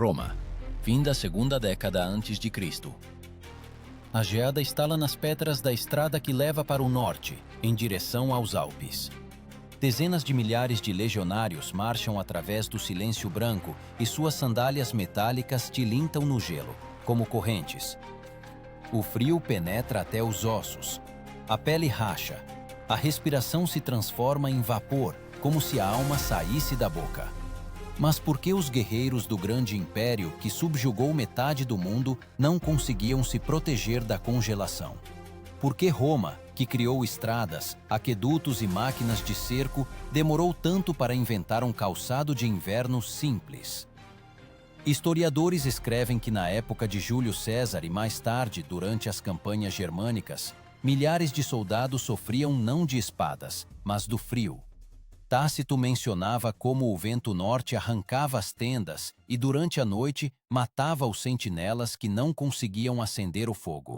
Roma, fim da segunda década antes de Cristo. A geada estala nas pedras da estrada que leva para o norte, em direção aos Alpes. Dezenas de milhares de legionários marcham através do silêncio branco e suas sandálias metálicas tilintam no gelo, como correntes. O frio penetra até os ossos. A pele racha. A respiração se transforma em vapor, como se a alma saísse da boca. Mas por que os guerreiros do grande império que subjugou metade do mundo não conseguiam se proteger da congelação? Por que Roma, que criou estradas, aquedutos e máquinas de cerco, demorou tanto para inventar um calçado de inverno simples? Historiadores escrevem que na época de Júlio César e mais tarde, durante as campanhas germânicas, milhares de soldados sofriam não de espadas, mas do frio. Tácito mencionava como o vento norte arrancava as tendas e, durante a noite, matava os sentinelas que não conseguiam acender o fogo.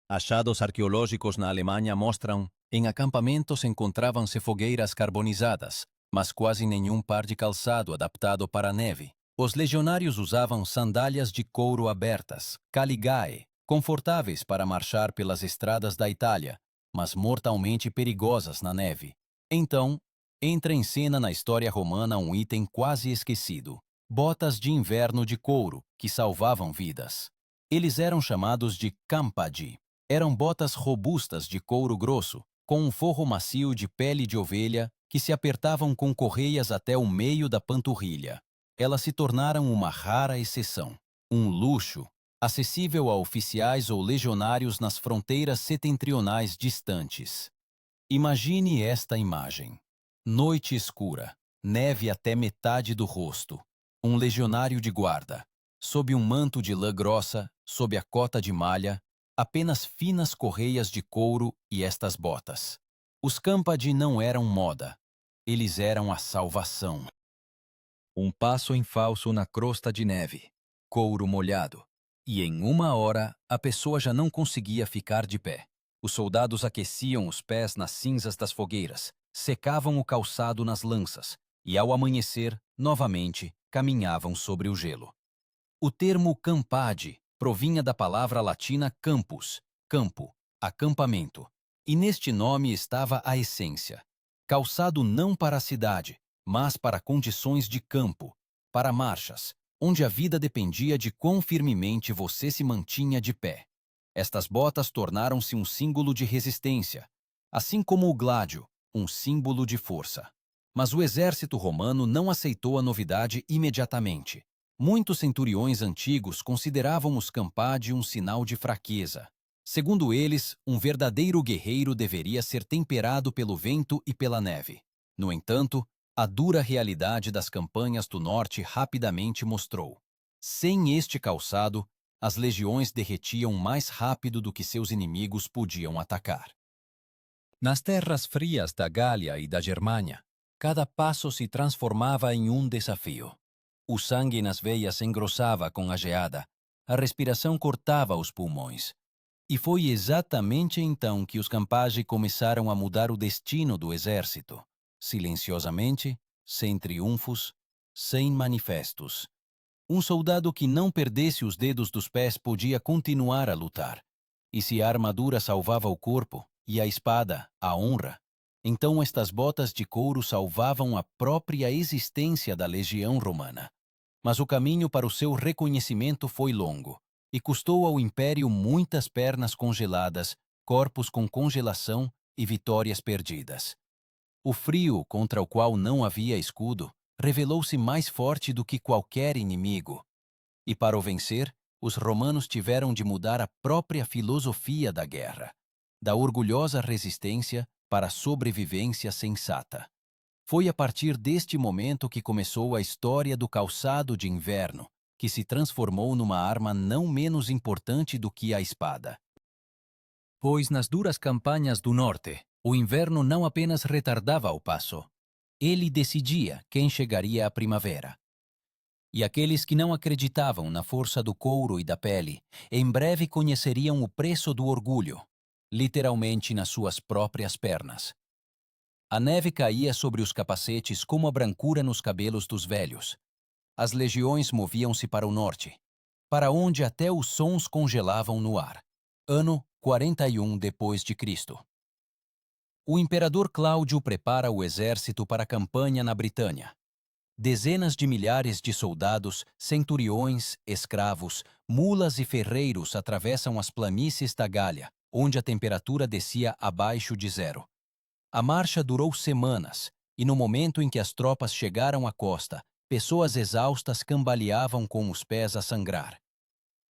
Achados arqueológicos na Alemanha mostram, em acampamentos encontravam-se fogueiras carbonizadas, mas quase nenhum par de calçado adaptado para a neve. Os legionários usavam sandálias de couro abertas, caligae, confortáveis para marchar pelas estradas da Itália, mas mortalmente perigosas na neve. Então, entra em cena na história romana um item quase esquecido: botas de inverno de couro, que salvavam vidas. Eles eram chamados de campadi. Eram botas robustas de couro grosso, com um forro macio de pele de ovelha que se apertavam com correias até o meio da panturrilha. Elas se tornaram uma rara exceção, um luxo, acessível a oficiais ou legionários nas fronteiras setentrionais distantes. Imagine esta imagem. Noite escura, neve até metade do rosto. Um legionário de guarda, sob um manto de lã grossa, sob a cota de malha, apenas finas correias de couro e estas botas. Os campadi não eram moda, eles eram a salvação. Um passo em falso na crosta de neve, couro molhado, e em 1 hora a pessoa já não conseguia ficar de pé. Os soldados aqueciam os pés nas cinzas das fogueiras, secavam o calçado nas lanças e, ao amanhecer, novamente, caminhavam sobre o gelo. O termo campadi provinha da palavra latina campus, campo, acampamento, e neste nome estava a essência. Calçado não para a cidade, mas para condições de campo, para marchas, onde a vida dependia de quão firmemente você se mantinha de pé. Estas botas tornaram-se um símbolo de resistência, assim como o gládio, um símbolo de força. Mas o exército romano não aceitou a novidade imediatamente. Muitos centuriões antigos consideravam os campadi um sinal de fraqueza. Segundo eles, um verdadeiro guerreiro deveria ser temperado pelo vento e pela neve. No entanto, a dura realidade das campanhas do norte rapidamente mostrou. Sem este calçado, as legiões derretiam mais rápido do que seus inimigos podiam atacar. Nas terras frias da Gália e da Germânia, cada passo se transformava em um desafio. O sangue nas veias engrossava com a geada, a respiração cortava os pulmões. E foi exatamente então que os campagi começaram a mudar o destino do exército, silenciosamente, sem triunfos, sem manifestos. Um soldado que não perdesse os dedos dos pés podia continuar a lutar. E se a armadura salvava o corpo, e a espada, a honra, então estas botas de couro salvavam a própria existência da legião romana. Mas o caminho para o seu reconhecimento foi longo, e custou ao império muitas pernas congeladas, corpos com congelação e vitórias perdidas. O frio, contra o qual não havia escudo, revelou-se mais forte do que qualquer inimigo. E para o vencer, os romanos tiveram de mudar a própria filosofia da guerra, da orgulhosa resistência para a sobrevivência sensata. Foi a partir deste momento que começou a história do calçado de inverno, que se transformou numa arma não menos importante do que a espada. Pois nas duras campanhas do norte, o inverno não apenas retardava o passo, ele decidia quem chegaria à primavera. E aqueles que não acreditavam na força do couro e da pele, em breve conheceriam o preço do orgulho, literalmente nas suas próprias pernas. A neve caía sobre os capacetes como a brancura nos cabelos dos velhos. as legiões moviam-se para o norte, para onde até os sons congelavam no ar. Ano 41 depois de Cristo. O imperador Cláudio prepara o exército para a campanha na Britânia. Dezenas de milhares de soldados, centuriões, escravos, mulas e ferreiros atravessam as planícies da Gália, onde a temperatura descia abaixo de zero. A marcha durou semanas, e no momento em que as tropas chegaram à costa, pessoas exaustas cambaleavam com os pés a sangrar.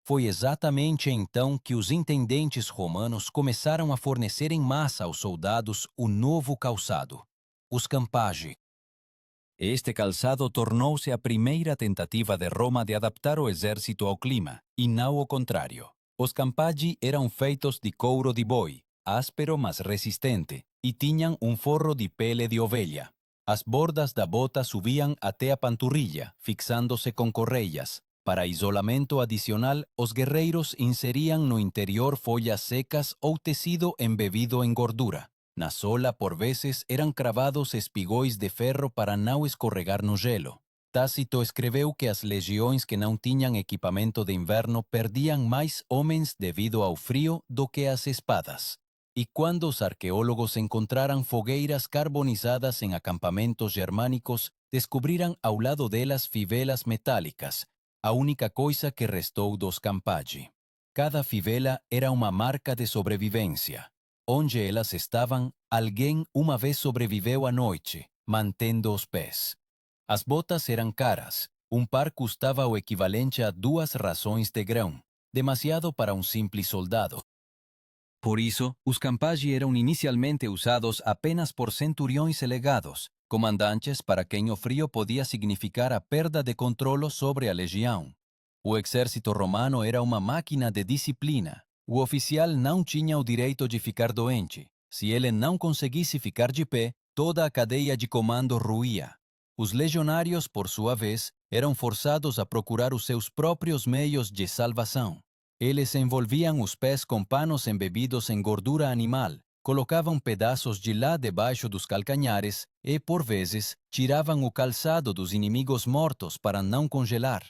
Foi exatamente então que os intendentes romanos começaram a fornecer em massa aos soldados o novo calçado, os campagi. Este calçado tornou-se a primeira tentativa de Roma de adaptar o exército ao clima, e não o contrário. Os campagi eram feitos de couro de boi, áspero mas resistente, e tinham um forro de pele de ovelha. As bordas da bota subiam até a panturrilha, fixando-se com correias. Para isolamento adicional, os guerreiros inseriam no interior folhas secas ou tecido embebido em gordura. Na sola, por vezes, eram cravados espigões de ferro para não escorregar no gelo. Tácito escreveu que as legiões que não tinham equipamento de inverno perdiam mais homens devido ao frio do que as espadas. E quando os arqueólogos encontraram fogueiras carbonizadas em acampamentos germânicos, descobriram ao lado delas fivelas metálicas, a única coisa que restou dos campagi. Cada fivela era uma marca de sobrevivência. Onde elas estavam, alguém uma vez sobreviveu à noite, mantendo os pés. As botas eram caras. Um par custava o equivalente a 2 rações de grão, demasiado para um simples soldado. Por isso, os campagi eram inicialmente usados apenas por centuriões legados, comandantes para quem o frio podia significar a perda de controle sobre a legião. O exército romano era uma máquina de disciplina. O oficial não tinha o direito de ficar doente. Se ele não conseguisse ficar de pé, toda a cadeia de comando ruía. Os legionários, por sua vez, eram forçados a procurar os seus próprios meios de salvação. Eles envolviam os pés com panos embebidos em gordura animal, colocavam pedaços de lã debaixo dos calcanhares e, por vezes, tiravam o calçado dos inimigos mortos para não congelar.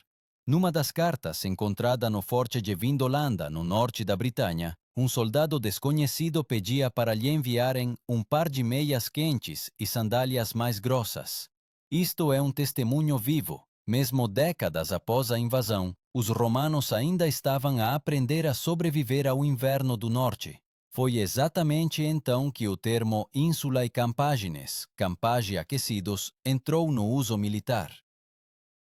Numa das cartas encontrada no forte de Vindolanda, no norte da Britânia, um soldado desconhecido pedia para lhe enviarem um par de meias quentes e sandálias mais grossas. Isto é um testemunho vivo. Mesmo décadas após a invasão, os romanos ainda estavam a aprender a sobreviver ao inverno do norte. Foi exatamente então que o termo insulae campagines, campagi aquecidos, entrou no uso militar.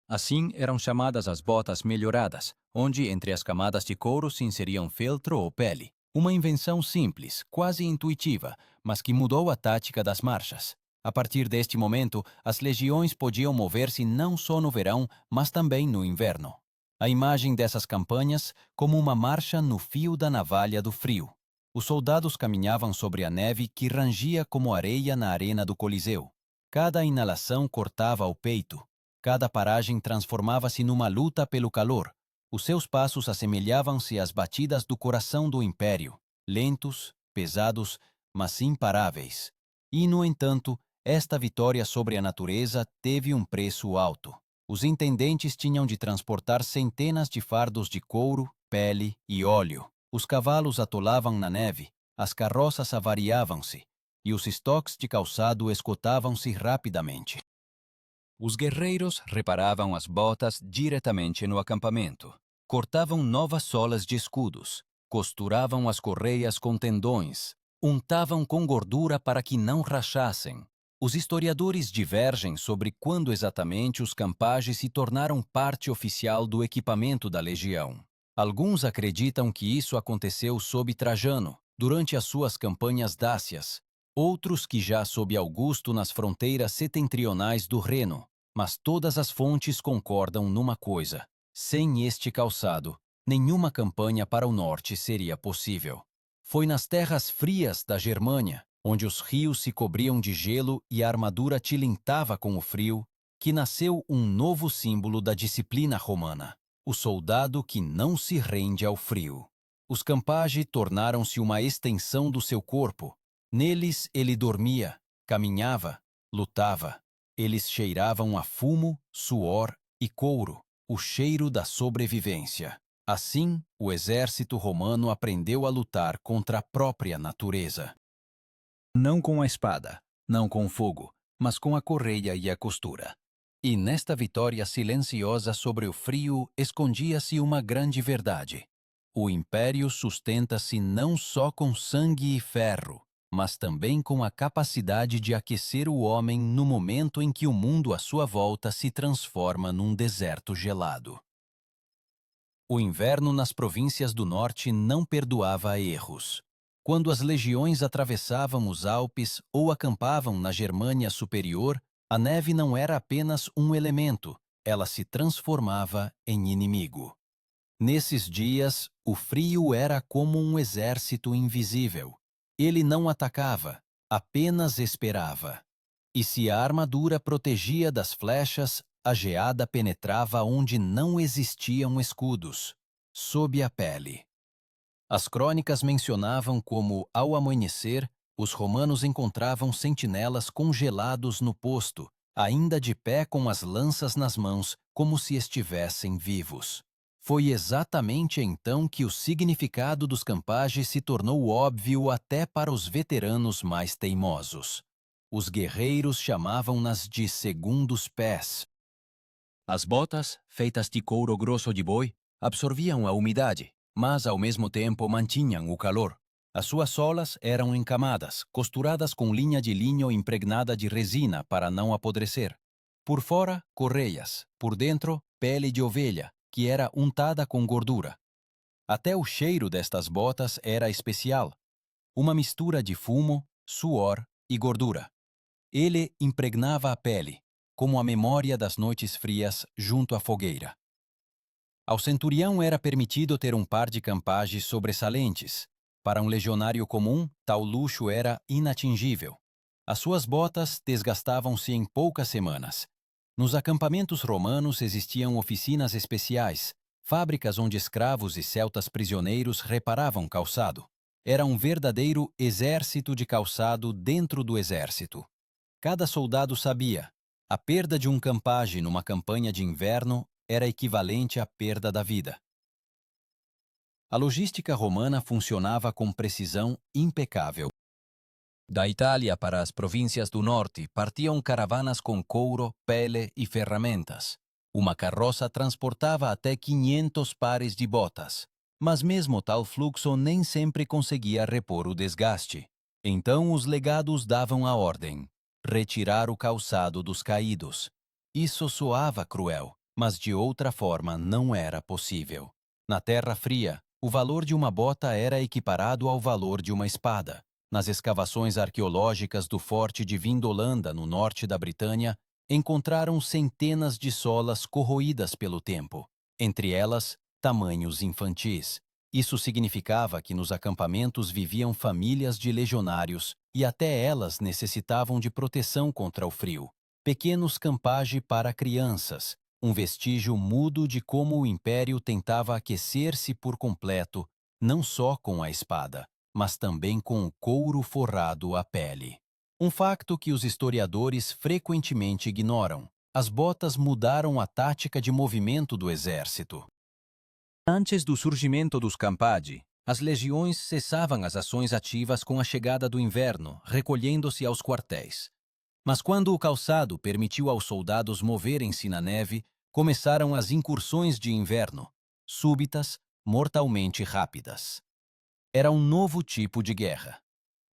Assim eram chamadas as botas melhoradas, onde entre as camadas de couro se inseriam feltro ou pele. Uma invenção simples, quase intuitiva, mas que mudou a tática das marchas. A partir deste momento, as legiões podiam mover-se não só no verão, mas também no inverno. A imagem dessas campanhas como uma marcha no fio da navalha do frio. Os soldados caminhavam sobre a neve que rangia como areia na arena do Coliseu. Cada inalação cortava o peito. Cada paragem transformava-se numa luta pelo calor. Os seus passos assemelhavam-se às batidas do coração do império, lentos, pesados, mas imparáveis. E, no entanto, esta vitória sobre a natureza teve um preço alto. Os intendentes tinham de transportar centenas de fardos de couro, pele e óleo. Os cavalos atolavam na neve, as carroças avariavam-se, e os estoques de calçado esgotavam-se rapidamente. Os guerreiros reparavam as botas diretamente no acampamento. Cortavam novas solas de escudos, costuravam as correias com tendões, untavam com gordura para que não rachassem. Os historiadores divergem sobre quando exatamente os campagi se tornaram parte oficial do equipamento da legião. Alguns acreditam que isso aconteceu sob Trajano, durante as suas campanhas dácias, outros que já sob Augusto nas fronteiras setentrionais do Reno, mas todas as fontes concordam numa coisa: sem este calçado, nenhuma campanha para o norte seria possível. Foi nas terras frias da Germânia, onde os rios se cobriam de gelo e a armadura tilintava com o frio, que nasceu um novo símbolo da disciplina romana: o soldado que não se rende ao frio. Os campagi tornaram-se uma extensão do seu corpo. Neles ele dormia, caminhava, lutava. Eles cheiravam a fumo, suor e couro, o cheiro da sobrevivência. Assim, o exército romano aprendeu a lutar contra a própria natureza. Não com a espada, não com fogo, mas com a correia e a costura. E nesta vitória silenciosa sobre o frio escondia-se uma grande verdade. O império sustenta-se não só com sangue e ferro, mas também com a capacidade de aquecer o homem no momento em que o mundo à sua volta se transforma num deserto gelado. O inverno nas províncias do norte não perdoava erros. Quando as legiões atravessavam os Alpes ou acampavam na Germânia Superior, a neve não era apenas um elemento, ela se transformava em inimigo. Nesses dias, o frio era como um exército invisível. Ele não atacava, apenas esperava. E se a armadura protegia das flechas, a geada penetrava onde não existiam escudos, sob a pele. As crônicas mencionavam como, ao amanhecer, os romanos encontravam sentinelas congelados no posto, ainda de pé com as lanças nas mãos, como se estivessem vivos. Foi exatamente então que o significado dos campages se tornou óbvio até para os veteranos mais teimosos. Os guerreiros chamavam-nas de segundos pés. As botas, feitas de couro grosso de boi, absorviam a umidade, mas ao mesmo tempo mantinham o calor. As suas solas eram encamadas, costuradas com linha de linho impregnada de resina para não apodrecer. Por fora, correias, por dentro, pele de ovelha, que era untada com gordura. Até o cheiro destas botas era especial, uma mistura de fumo, suor e gordura. Ele impregnava a pele, como a memória das noites frias junto à fogueira. Ao centurião era permitido ter um par de campagens sobressalentes. Para um legionário comum, tal luxo era inatingível. As suas botas desgastavam-se em poucas semanas. Nos acampamentos romanos existiam oficinas especiais, fábricas onde escravos e celtas prisioneiros reparavam calçado. Era um verdadeiro exército de calçado dentro do exército. Cada soldado sabia, a perda de um campage numa campanha de inverno era equivalente à perda da vida. A logística romana funcionava com precisão impecável. Da Itália para as províncias do norte partiam caravanas com couro, pele e ferramentas. Uma carroça transportava até 500 pares de botas, mas mesmo tal fluxo nem sempre conseguia repor o desgaste. Então os legados davam a ordem: retirar o calçado dos caídos. Isso soava cruel, mas de outra forma não era possível. Na Terra Fria, o valor de uma bota era equiparado ao valor de uma espada. Nas escavações arqueológicas do Forte de Vindolanda, no norte da Britânia, encontraram centenas de solas corroídas pelo tempo, entre elas, tamanhos infantis. Isso significava que nos acampamentos viviam famílias de legionários e até elas necessitavam de proteção contra o frio. Pequenos campage para crianças, um vestígio mudo de como o Império tentava aquecer-se por completo, não só com a espada, mas também com o couro forrado à pele. Um facto que os historiadores frequentemente ignoram: as botas mudaram a tática de movimento do exército. Antes do surgimento dos campagi, as legiões cessavam as ações ativas com a chegada do inverno, recolhendo-se aos quartéis. Mas quando o calçado permitiu aos soldados moverem-se na neve, começaram as incursões de inverno, súbitas, mortalmente rápidas. Era um novo tipo de guerra.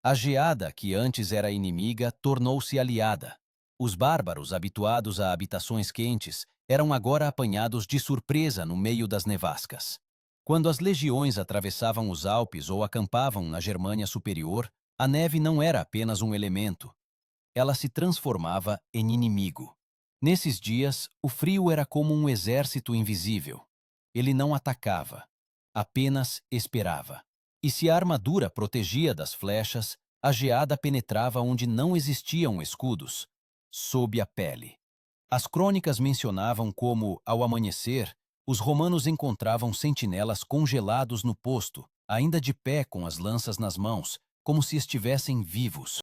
A geada, que antes era inimiga, tornou-se aliada. Os bárbaros, habituados a habitações quentes, eram agora apanhados de surpresa no meio das nevascas. Quando as legiões atravessavam os Alpes ou acampavam na Germânia Superior, a neve não era apenas um elemento. Ela se transformava em inimigo. Nesses dias, o frio era como um exército invisível. Ele não atacava, apenas esperava. E se a armadura protegia das flechas, a geada penetrava onde não existiam escudos, sob a pele. As crônicas mencionavam como, ao amanhecer, os romanos encontravam sentinelas congelados no posto, ainda de pé com as lanças nas mãos, como se estivessem vivos.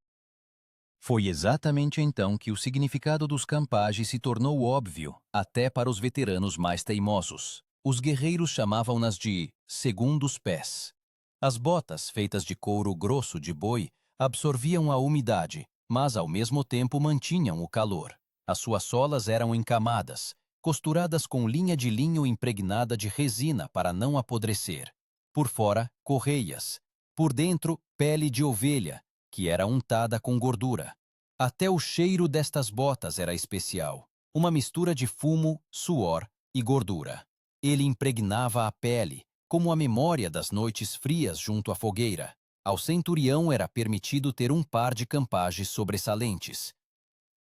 Foi exatamente então que o significado dos campage se tornou óbvio, até para os veteranos mais teimosos. Os guerreiros chamavam-nas de segundos pés. As botas, feitas de couro grosso de boi, absorviam a umidade, mas ao mesmo tempo mantinham o calor. As suas solas eram encamadas, costuradas com linha de linho impregnada de resina para não apodrecer. Por fora, correias. Por dentro, pele de ovelha, que era untada com gordura. Até o cheiro destas botas era especial, uma mistura de fumo, suor e gordura. Ele impregnava a pele, como a memória das noites frias junto à fogueira. Ao centurião era permitido ter um par de campagens sobressalentes.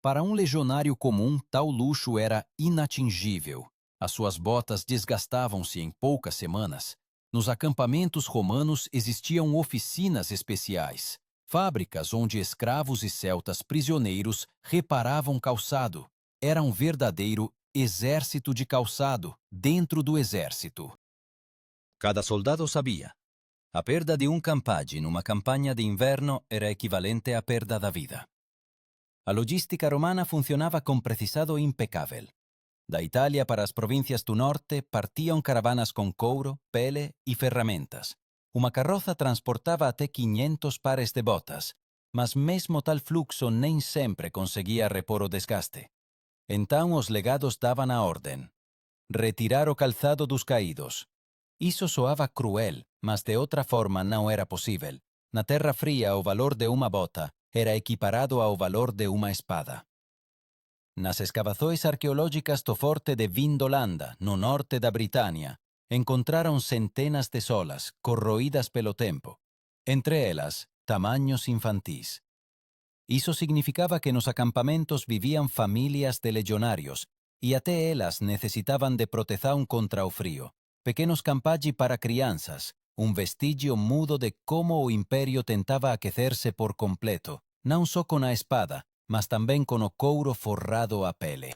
Para um legionário comum, tal luxo era inatingível. As suas botas desgastavam-se em poucas semanas. Nos acampamentos romanos existiam oficinas especiais, fábricas onde escravos e celtas prisioneiros reparavam calçado. Era um verdadeiro exército de calçado dentro do exército. Cada soldado sabia. A perda de um campage numa campanha de inverno era equivalente à perda da vida. A logística romana funcionava com precisado impecável. Da Itália para as províncias do norte partiam caravanas com couro, pele e ferramentas. Uma carroça transportava até 500 pares de botas, mas mesmo tal fluxo nem sempre conseguia repor o desgaste. Então os legados davam a ordem: retirar o calçado dos caídos. Isso soava cruel, mas de outra forma não era possível. Na Terra Fria, o valor de uma bota era equiparado ao valor de uma espada. Nas escavações arqueológicas do Forte de Vindolanda, no norte da Britânia, encontraram centenas de solas corroídas pelo tempo, entre elas tamanhos infantis. Isso significava que nos acampamentos viviam famílias de legionários e até elas necessitavam de proteção contra o frio. Pequenos campaggi para crianças, um vestígio mudo de como o Império tentava aquecer-se por completo, não só com a espada, mas também com o couro forrado à pele.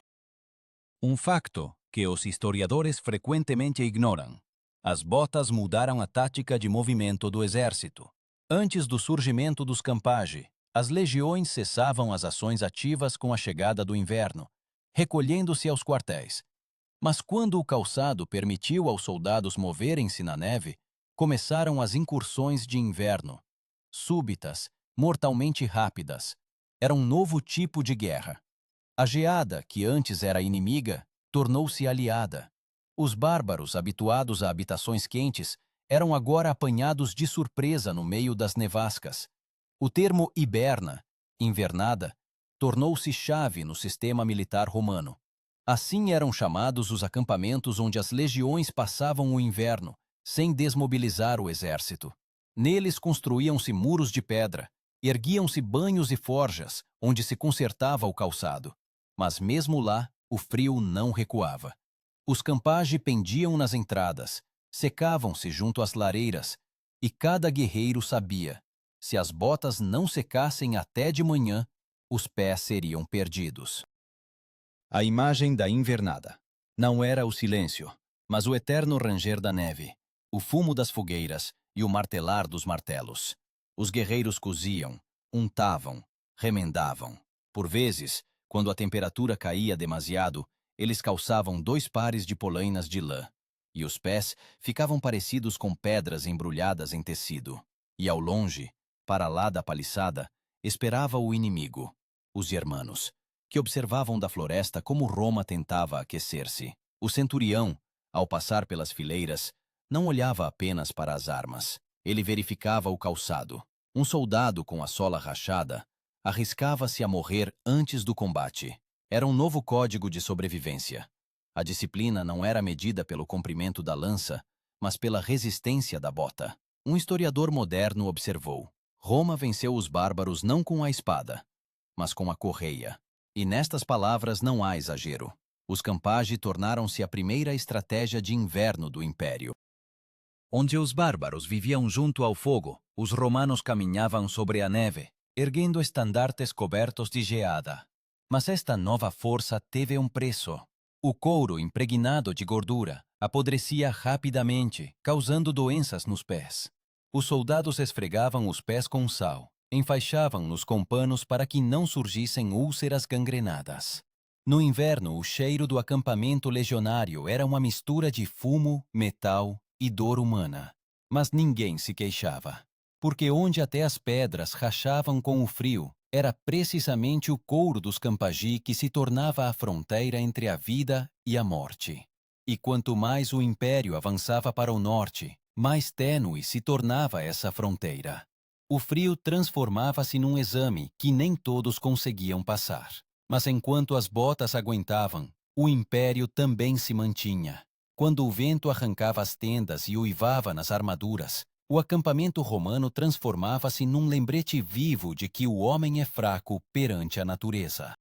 Um facto que os historiadores frequentemente ignoram. As botas mudaram a tática de movimento do exército. Antes do surgimento dos campagi, as legiões cessavam as ações ativas com a chegada do inverno, recolhendo-se aos quartéis. Mas quando o calçado permitiu aos soldados moverem-se na neve, começaram as incursões de inverno. Súbitas, mortalmente rápidas. Era um novo tipo de guerra. A geada, que antes era inimiga, tornou-se aliada. Os bárbaros, habituados a habitações quentes, eram agora apanhados de surpresa no meio das nevascas. O termo hiberna, invernada, tornou-se chave no sistema militar romano. Assim eram chamados os acampamentos onde as legiões passavam o inverno, sem desmobilizar o exército. Neles construíam-se muros de pedra, erguiam-se banhos e forjas, onde se consertava o calçado. Mas mesmo lá, o frio não recuava. Os campagi pendiam nas entradas, secavam-se junto às lareiras, e cada guerreiro sabia: se as botas não secassem até de manhã, os pés seriam perdidos. A imagem da invernada não era o silêncio, mas o eterno ranger da neve, o fumo das fogueiras e o martelar dos martelos. Os guerreiros coziam, untavam, remendavam. Por vezes, quando a temperatura caía demasiado, eles calçavam 2 pares de polainas de lã, e os pés ficavam parecidos com pedras embrulhadas em tecido. E ao longe, para lá da paliçada, esperava o inimigo, os germanos, que observavam da floresta como Roma tentava aquecer-se. O centurião, ao passar pelas fileiras, não olhava apenas para as armas. Ele verificava o calçado. Um soldado com a sola rachada arriscava-se a morrer antes do combate. Era um novo código de sobrevivência. A disciplina não era medida pelo comprimento da lança, mas pela resistência da bota. Um historiador moderno observou: Roma venceu os bárbaros não com a espada, mas com a correia. E nestas palavras não há exagero. Os campagi tornaram-se a primeira estratégia de inverno do Império. Onde os bárbaros viviam junto ao fogo, os romanos caminhavam sobre a neve, erguendo estandartes cobertos de geada. Mas esta nova força teve um preço. O couro impregnado de gordura apodrecia rapidamente, causando doenças nos pés. Os soldados esfregavam os pés com sal, enfaixavam-nos com panos para que não surgissem úlceras gangrenadas. No inverno, o cheiro do acampamento legionário era uma mistura de fumo, metal e dor humana. Mas ninguém se queixava, porque onde até as pedras rachavam com o frio, era precisamente o couro dos Campagi que se tornava a fronteira entre a vida e a morte. E quanto mais o império avançava para o norte, mais tênue se tornava essa fronteira. O frio transformava-se num exame que nem todos conseguiam passar. Mas enquanto as botas aguentavam, o império também se mantinha. Quando o vento arrancava as tendas e uivava nas armaduras, o acampamento romano transformava-se num lembrete vivo de que o homem é fraco perante a natureza.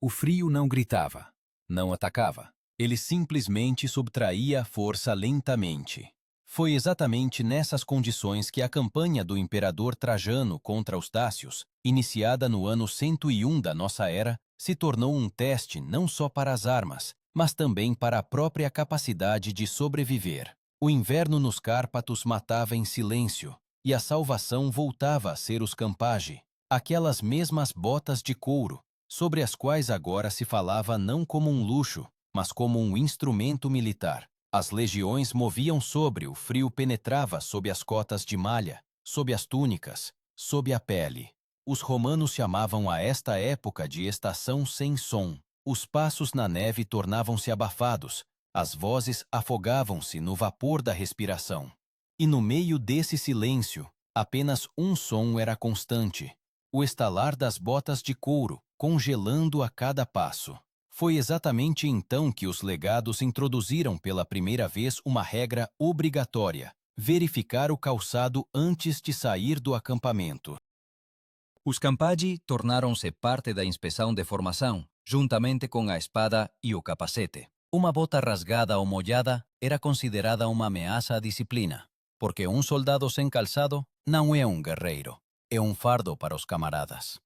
O frio não gritava, não atacava. Ele simplesmente subtraía a força lentamente. Foi exatamente nessas condições que a campanha do imperador Trajano contra os Dácios, iniciada no ano 101 da nossa era, se tornou um teste não só para as armas, mas também para a própria capacidade de sobreviver. O inverno nos Cárpatos matava em silêncio, e a salvação voltava a ser os Campagi, aquelas mesmas botas de couro, sobre as quais agora se falava não como um luxo, mas como um instrumento militar. As legiões moviam sobre, o frio penetrava sob as cotas de malha, sob as túnicas, sob a pele. Os romanos chamavam a esta época de estação sem som. Os passos na neve tornavam-se abafados, as vozes afogavam-se no vapor da respiração. E no meio desse silêncio, apenas um som era constante: o estalar das botas de couro, congelando a cada passo. Foi exatamente então que os legados introduziram pela primeira vez uma regra obrigatória: verificar o calçado antes de sair do acampamento. Os Campagi tornaram-se parte da inspeção de formação, juntamente com a espada e o capacete. Uma bota rasgada ou molhada era considerada uma ameaça à disciplina, porque um soldado sem calçado não é um guerreiro, é um fardo para os camaradas.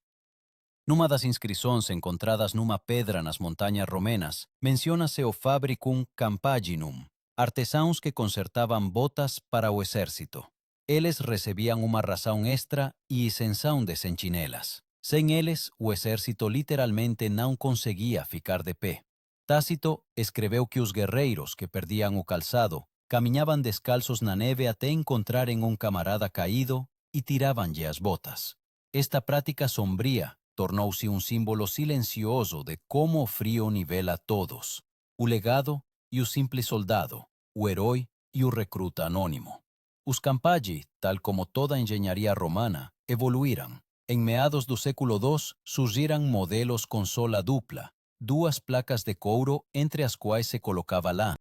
Numa das inscrições encontradas numa pedra nas montanhas romenas, menciona-se o fabricum campaginum, artesãos que consertavam botas para o exército. Eles recebiam uma ração extra e isenção de sentinelas. Sem eles, o exército literalmente não conseguia ficar de pé. Tácito escreveu que os guerreiros que perdiam o calçado caminhavam descalços na neve até encontrarem um camarada caído e tiravam-lhe as botas. Esta prática sombria tornou-se um símbolo silencioso de como o frio nivela todos: o legado e o simples soldado, o herói e o recruta anônimo. Os Campagi, tal como toda a engenharia romana, evoluíram. Em meados do século II, surgiram modelos com sola dupla, duas placas de couro entre as quais se colocava lã.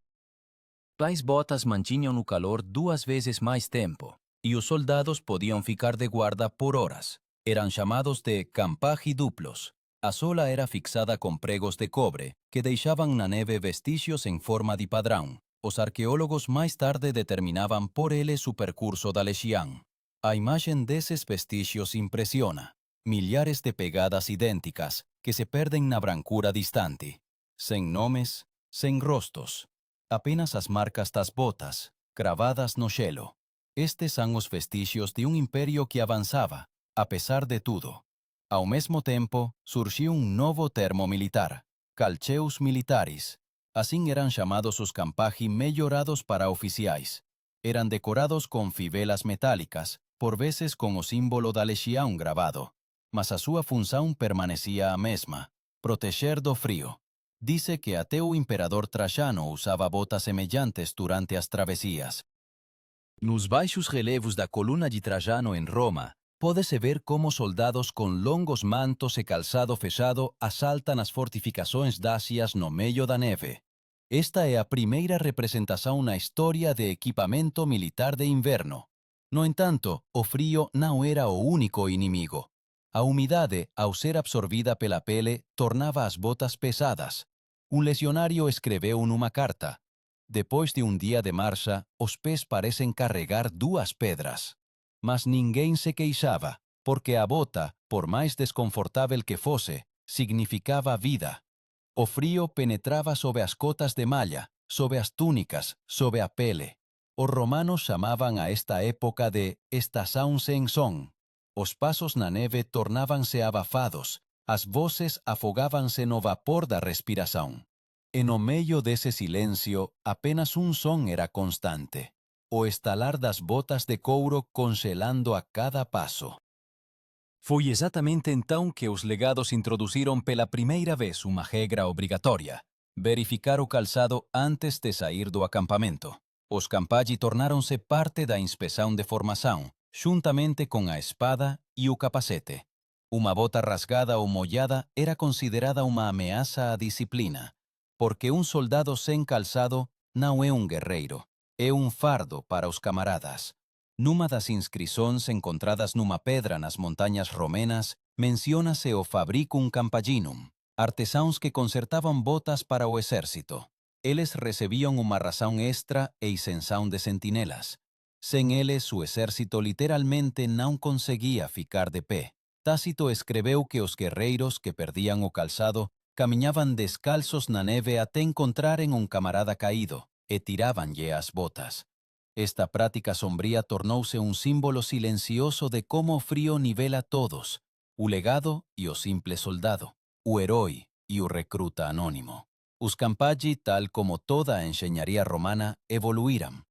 Tais botas mantinham o calor 2 vezes mais tempo, e os soldados podiam ficar de guarda por horas. Eram chamados de campagi duplos. A sola era fixada com pregos de cobre, que deixavam na neve vestígios em forma de padrão. Os arqueólogos mais tarde determinavam por eles o percurso da legião. A imagem desses vestígios impressiona. Milhares de pegadas idênticas que se perdem na brancura distante. Sem nomes, sem rostos. Apenas as marcas das botas, cravadas no gelo. Estes são os vestígios de um império que avançava, apesar de tudo. Ao mesmo tempo, surgiu um novo termo militar: calceus militaris. Assim eram chamados os Campagi melhorados para oficiais. Eram decorados com fivelas metálicas, por vezes com o símbolo da legião gravado. Mas a sua função permanecia a mesma: proteger do frio. Dice que até o imperador Trajano usava botas semelhantes durante as travessias. Nos baixos relevos da coluna de Trajano em Roma, pode-se ver como soldados com longos mantos e calçado fechado assaltam as fortificações dácias no meio da neve. Esta é a primeira representação na história de equipamento militar de inverno. No entanto, o frio não era o único inimigo. A umidade, ao ser absorvida pela pele, tornava as botas pesadas. Um legionário escreveu numa carta: depois de um dia de marcha, os pés parecem carregar 2 pedras. Mas ninguém se queixava, porque a bota, por mais desconfortável que fosse, significava vida. O frio penetrava sob as cotas de malha, sob as túnicas, sob a pele. Os romanos chamavam a esta época de estação sem som. os passos na neve tornavam-se abafados, as vozes afogavam-se no vapor da respiração. E no meio desse silêncio, apenas um som era constante: o estalar das botas de couro congelando a cada passo. Foi exatamente então que os legados introduziram pela primeira vez uma regra obrigatória: verificar o calçado antes de sair do acampamento. Os Campaggi tornaram-se parte da inspeção de formação, juntamente com a espada e o capacete. Uma bota rasgada ou molhada era considerada uma ameaça à disciplina, porque um soldado sem calçado não é um guerreiro, é um fardo para os camaradas. Numa das inscrições encontradas numa pedra nas montanhas romenas, menciona-se o fabricum campaginum, artesãos que consertavam botas para o exército. Eles recebiam uma ração extra e isenção de sentinelas. Sem eles, o exército literalmente não conseguia ficar de pé. Tácito escreveu que os guerreiros que perdiam o calçado caminhavam descalços na neve até encontrarem um camarada caído e tiravam-lhe as botas. Esta prática sombria tornou-se um símbolo silencioso de como o frio nivela todos: o legado e o simples soldado, o herói e o recruta anônimo. Os Campaggi, tal como toda a engenharia romana, evoluíram.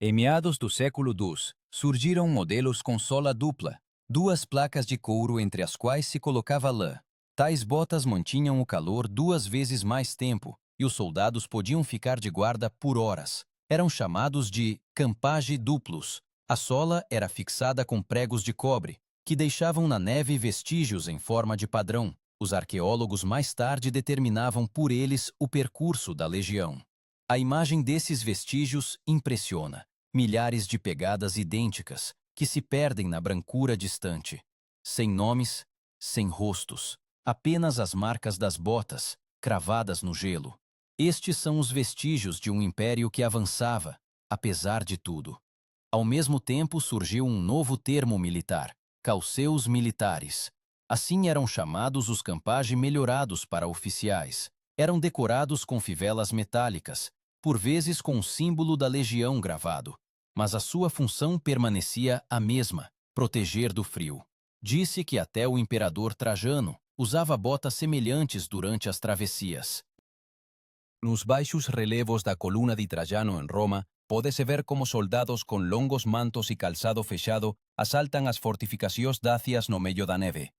Em meados do século II, surgiram modelos com sola dupla, duas placas de couro entre as quais se colocava lã. Tais botas mantinham o calor 2 vezes mais tempo e os soldados podiam ficar de guarda por horas. Eram chamados de Campaggi duplos. A sola era fixada com pregos de cobre, que deixavam na neve vestígios em forma de padrão. Os arqueólogos mais tarde determinavam por eles o percurso da legião. A imagem desses vestígios impressiona. Milhares de pegadas idênticas, que se perdem na brancura distante. Sem nomes, sem rostos. Apenas as marcas das botas, cravadas no gelo. Estes são os vestígios de um império que avançava, apesar de tudo. Ao mesmo tempo surgiu um novo termo militar: calceus militares. Assim eram chamados os Campaggi melhorados para oficiais. Eram decorados com fivelas metálicas, por vezes com o símbolo da legião gravado. Mas a sua função permanecia a mesma: proteger do frio. Disse que até o imperador Trajano usava botas semelhantes durante as travessias. Nos baixos relevos da coluna de Trajano em Roma, pode-se ver como soldados com longos mantos e calçado fechado assaltam as fortificações dácias no meio da neve.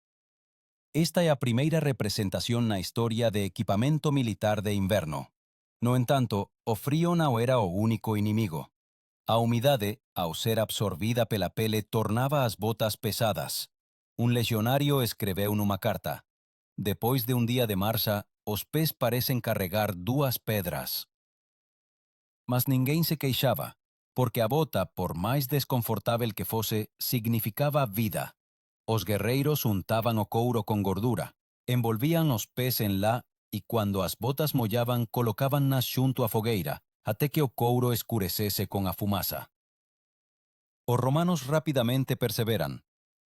Esta é a primeira representação na história de equipamento militar de inverno. No entanto, o frio não era o único inimigo. A umidade, ao ser absorvida pela pele, tornava as botas pesadas. Um legionário escreveu numa carta: depois de um dia de marcha, os pés parecem carregar 2 pedras. Mas ninguém se queixava, porque a bota, por mais desconfortável que fosse, significava vida. Os guerreiros untavam o couro com gordura, envolvían os pés em lã e, quando as botas molhavam, colocavam-nas junto à fogueira, até que o couro escurecesse com a fumaça. Os romanos rapidamente perceberam: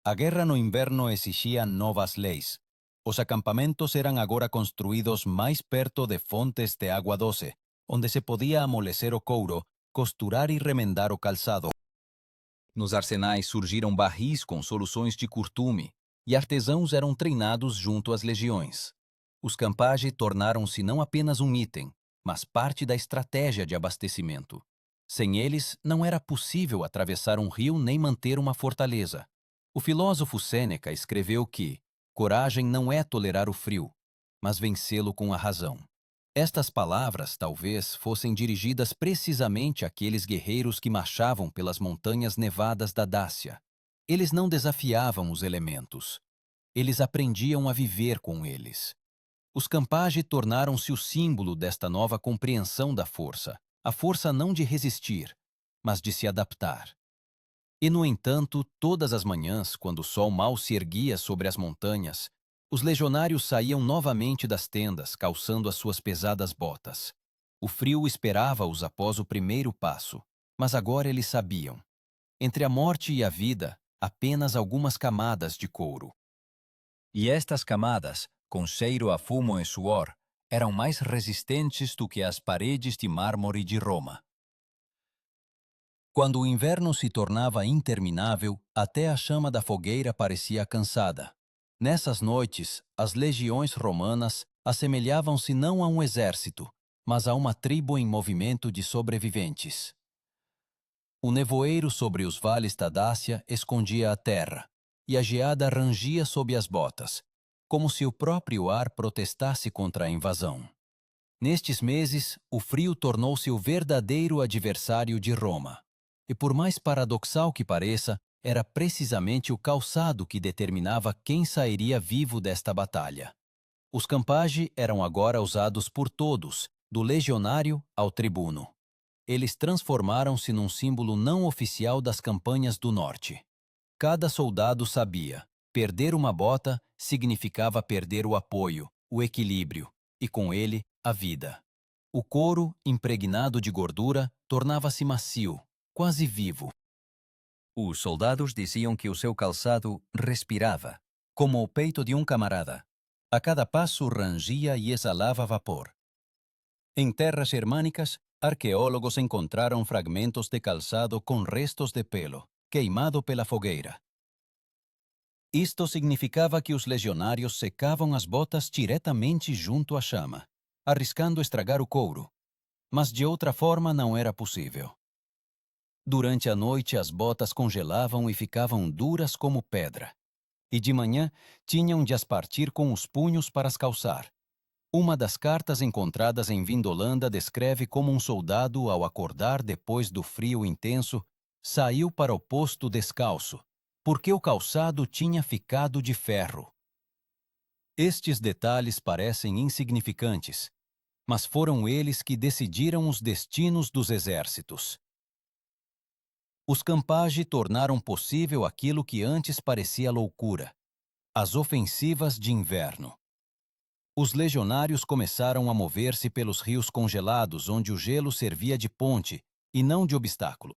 a guerra no inverno exigia novas leis. Os acampamentos eram agora construídos mais perto de fontes de água doce, onde se podia amolecer o couro, costurar e remendar o calçado. Nos arsenais surgiram barris com soluções de curtume, e artesãos eram treinados junto às legiões. Os Campaggi tornaram-se não apenas um item, mas parte da estratégia de abastecimento. Sem eles, não era possível atravessar um rio nem manter uma fortaleza. O filósofo Sêneca escreveu que coragem não é tolerar o frio, mas vencê-lo com a razão. Estas palavras talvez fossem dirigidas precisamente àqueles guerreiros que marchavam pelas montanhas nevadas da Dácia. Eles não desafiavam os elementos. Eles aprendiam a viver com eles. Os Campaggi tornaram-se o símbolo desta nova compreensão da força, a força não de resistir, mas de se adaptar. E, no entanto, todas as manhãs, quando o sol mal se erguia sobre as montanhas, os legionários saíam novamente das tendas, calçando as suas pesadas botas. O frio esperava-os após o primeiro passo, mas agora eles sabiam: entre a morte e a vida, apenas algumas camadas de couro. E estas camadas, com cheiro a fumo e suor, eram mais resistentes do que as paredes de mármore de Roma. Quando o inverno se tornava interminável, até a chama da fogueira parecia cansada. Nessas noites, as legiões romanas assemelhavam-se não a um exército, mas a uma tribo em movimento de sobreviventes. O nevoeiro sobre os vales da Dácia escondia a terra, e a geada rangia sob as botas, como se o próprio ar protestasse contra a invasão. Nestes meses, o frio tornou-se o verdadeiro adversário de Roma. E por mais paradoxal que pareça, era precisamente o calçado que determinava quem sairia vivo desta batalha. Os campagi eram agora usados por todos, do legionário ao tribuno. Eles transformaram-se num símbolo não oficial das campanhas do norte. Cada soldado sabia, perder uma bota significava perder o apoio, o equilíbrio, e com ele, a vida. O couro, impregnado de gordura, tornava-se macio, quase vivo. Os soldados diziam que o seu calçado respirava, como o peito de um camarada. A cada passo rangia e exalava vapor. Em terras germânicas, arqueólogos encontraram fragmentos de calçado com restos de pelo, queimado pela fogueira. Isto significava que os legionários secavam as botas diretamente junto à chama, arriscando estragar o couro. Mas de outra forma não era possível. Durante a noite as botas congelavam e ficavam duras como pedra. E de manhã tinham de as partir com os punhos para as calçar. Uma das cartas encontradas em Vindolanda descreve como um soldado, ao acordar depois do frio intenso, saiu para o posto descalço, porque o calçado tinha ficado de ferro. Estes detalhes parecem insignificantes, mas foram eles que decidiram os destinos dos exércitos. Os campagi tornaram possível aquilo que antes parecia loucura: as ofensivas de inverno. Os legionários começaram a mover-se pelos rios congelados, onde o gelo servia de ponte e não de obstáculo.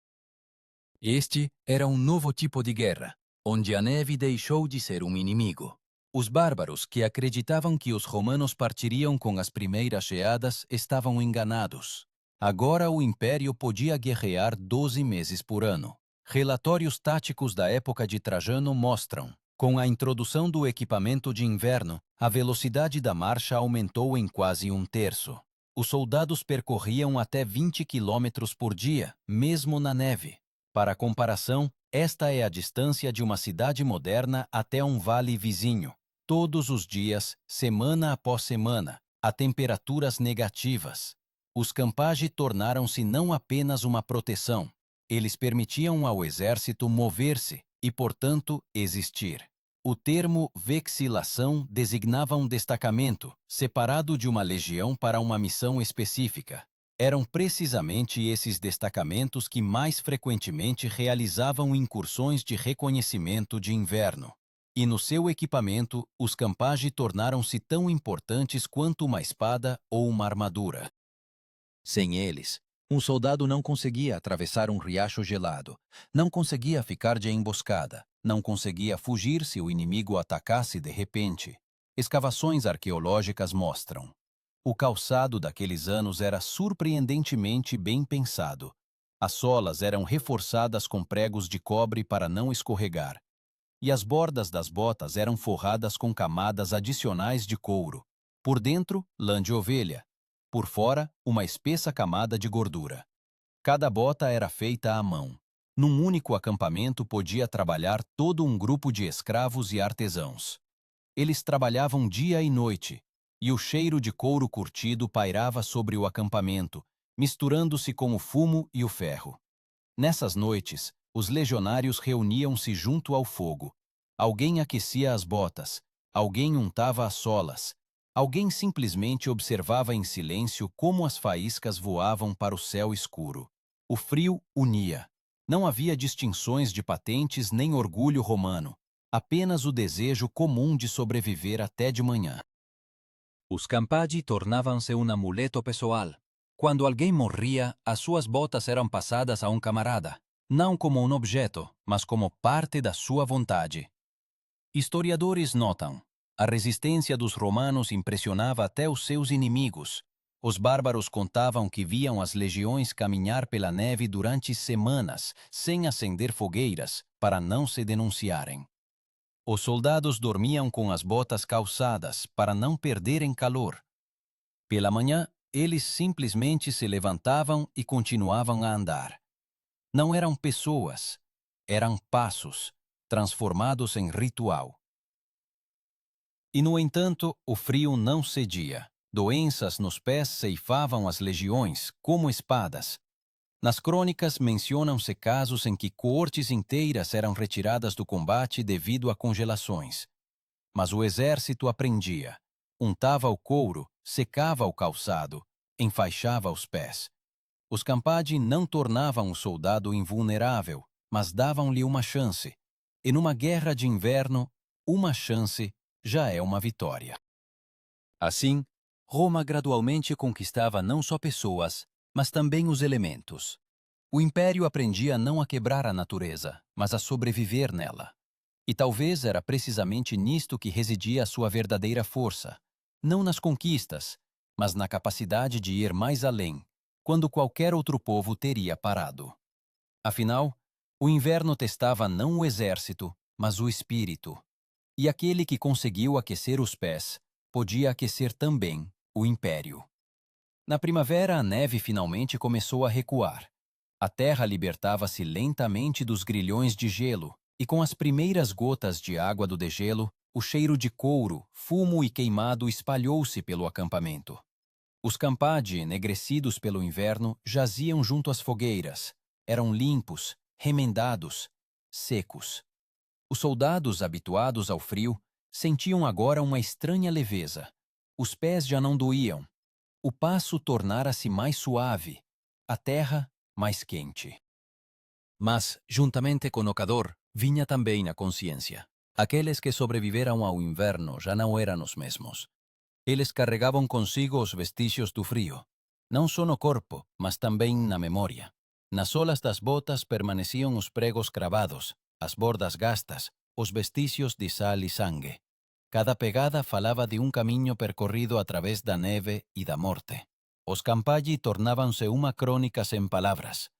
Este era um novo tipo de guerra, onde a neve deixou de ser um inimigo. Os bárbaros, que acreditavam que os romanos partiriam com as primeiras geadas, estavam enganados. Agora o Império podia guerrear 12 meses por ano. Relatórios táticos da época de Trajano mostram: com a introdução do equipamento de inverno, a velocidade da marcha aumentou em quase um terço. Os soldados percorriam até 20 quilômetros por dia, mesmo na neve. Para comparação, esta é a distância de uma cidade moderna até um vale vizinho. Todos os dias, semana após semana, a temperaturas negativas. Os campagi tornaram-se não apenas uma proteção, eles permitiam ao exército mover-se e, portanto, existir. O termo vexilação designava um destacamento, separado de uma legião para uma missão específica. Eram precisamente esses destacamentos que mais frequentemente realizavam incursões de reconhecimento de inverno. E no seu equipamento, os campagi tornaram-se tão importantes quanto uma espada ou uma armadura. Sem eles, um soldado não conseguia atravessar um riacho gelado, não conseguia ficar de emboscada, não conseguia fugir se o inimigo atacasse de repente. Escavações arqueológicas mostram: o calçado daqueles anos era surpreendentemente bem pensado. As solas eram reforçadas com pregos de cobre para não escorregar, e as bordas das botas eram forradas com camadas adicionais de couro. Por dentro, lã de ovelha. Por fora, uma espessa camada de gordura. Cada bota era feita à mão. Num único acampamento podia trabalhar todo um grupo de escravos e artesãos. Eles trabalhavam dia e noite, e o cheiro de couro curtido pairava sobre o acampamento, misturando-se com o fumo e o ferro. Nessas noites, os legionários reuniam-se junto ao fogo. Alguém aquecia as botas, alguém untava as solas, alguém simplesmente observava em silêncio como as faíscas voavam para o céu escuro. O frio unia. Não havia distinções de patentes nem orgulho romano, apenas o desejo comum de sobreviver até de manhã. Os campagi tornavam-se um amuleto pessoal. Quando alguém morria, as suas botas eram passadas a um camarada, não como um objeto, mas como parte da sua vontade. Historiadores notam: a resistência dos romanos impressionava até os seus inimigos. Os bárbaros contavam que viam as legiões caminhar pela neve durante semanas, sem acender fogueiras, para não se denunciarem. Os soldados dormiam com as botas calçadas, para não perderem calor. Pela manhã, eles simplesmente se levantavam e continuavam a andar. Não eram pessoas, eram passos, transformados em ritual. E, no entanto, o frio não cedia. Doenças nos pés ceifavam as legiões, como espadas. Nas crônicas mencionam-se casos em que coortes inteiras eram retiradas do combate devido a congelações. Mas o exército aprendia. Untava o couro, secava o calçado, enfaixava os pés. Os Campadi não tornavam o soldado invulnerável, mas davam-lhe uma chance. E numa guerra de inverno, uma chance já é uma vitória. Assim, Roma gradualmente conquistava não só pessoas, mas também os elementos. O império aprendia não a quebrar a natureza, mas a sobreviver nela. E talvez era precisamente nisto que residia a sua verdadeira força, não nas conquistas, mas na capacidade de ir mais além, quando qualquer outro povo teria parado. Afinal, o inverno testava não o exército, mas o espírito. E aquele que conseguiu aquecer os pés, podia aquecer também o império. Na primavera, a neve finalmente começou a recuar. A terra libertava-se lentamente dos grilhões de gelo, e com as primeiras gotas de água do degelo, o cheiro de couro, fumo e queimado espalhou-se pelo acampamento. Os Campadi, enegrecidos pelo inverno, jaziam junto às fogueiras. Eram limpos, remendados, secos. Os soldados, habituados ao frio, sentiam agora uma estranha leveza. Os pés já não doíam. O passo tornara-se mais suave, a terra mais quente. Mas, juntamente com o calor, vinha também a consciência. Aqueles que sobreviveram ao inverno já não eram os mesmos. Eles carregavam consigo os vestígios do frio, não só no corpo, mas também na memória. Nas solas das botas permaneciam os pregos cravados, as bordas gastas, os vestígios de sal e sangue. Cada pegada falava de um caminho percorrido através da neve e da morte. Os Campadi tornavam-se uma crônica sem palavras.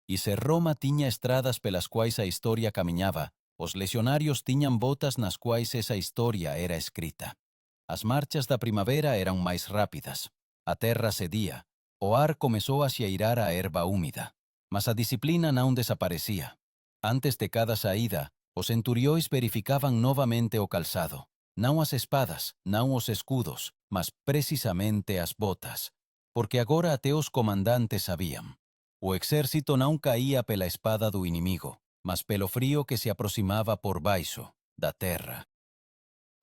E se Roma tinha estradas pelas quais a história caminhava, os legionários tinham botas nas quais essa história era escrita. As marchas da primavera eram mais rápidas. A terra cedia. O ar começou a cheirar a erva úmida. Mas a disciplina não desaparecia. Antes de cada saída, os centuriões verificavam novamente o calçado. Não as espadas, não os escudos, mas precisamente as botas. Porque agora até os comandantes sabiam. O exército não caía pela espada do inimigo, mas pelo frio que se aproximava por baixo, da terra.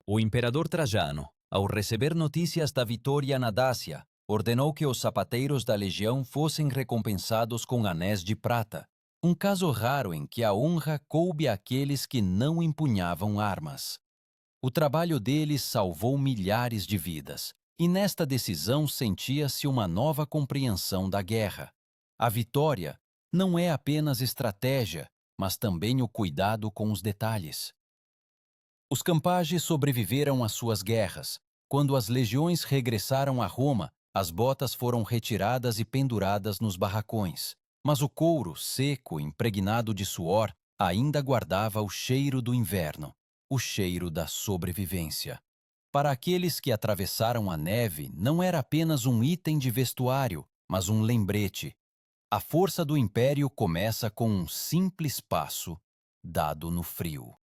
O imperador Trajano, ao receber notícias da vitória na Dácia, ordenou que os sapateiros da legião fossem recompensados com anéis de prata, um caso raro em que a honra coube àqueles que não empunhavam armas. O trabalho deles salvou milhares de vidas, e nesta decisão sentia-se uma nova compreensão da guerra. A vitória não é apenas estratégia, mas também o cuidado com os detalhes. Os Campagi sobreviveram às suas guerras. Quando as legiões regressaram a Roma, as botas foram retiradas e penduradas nos barracões. Mas o couro, seco, impregnado de suor, ainda guardava o cheiro do inverno, o cheiro da sobrevivência. Para aqueles que atravessaram a neve, não era apenas um item de vestuário, mas um lembrete. A força do império começa com um simples passo dado no frio.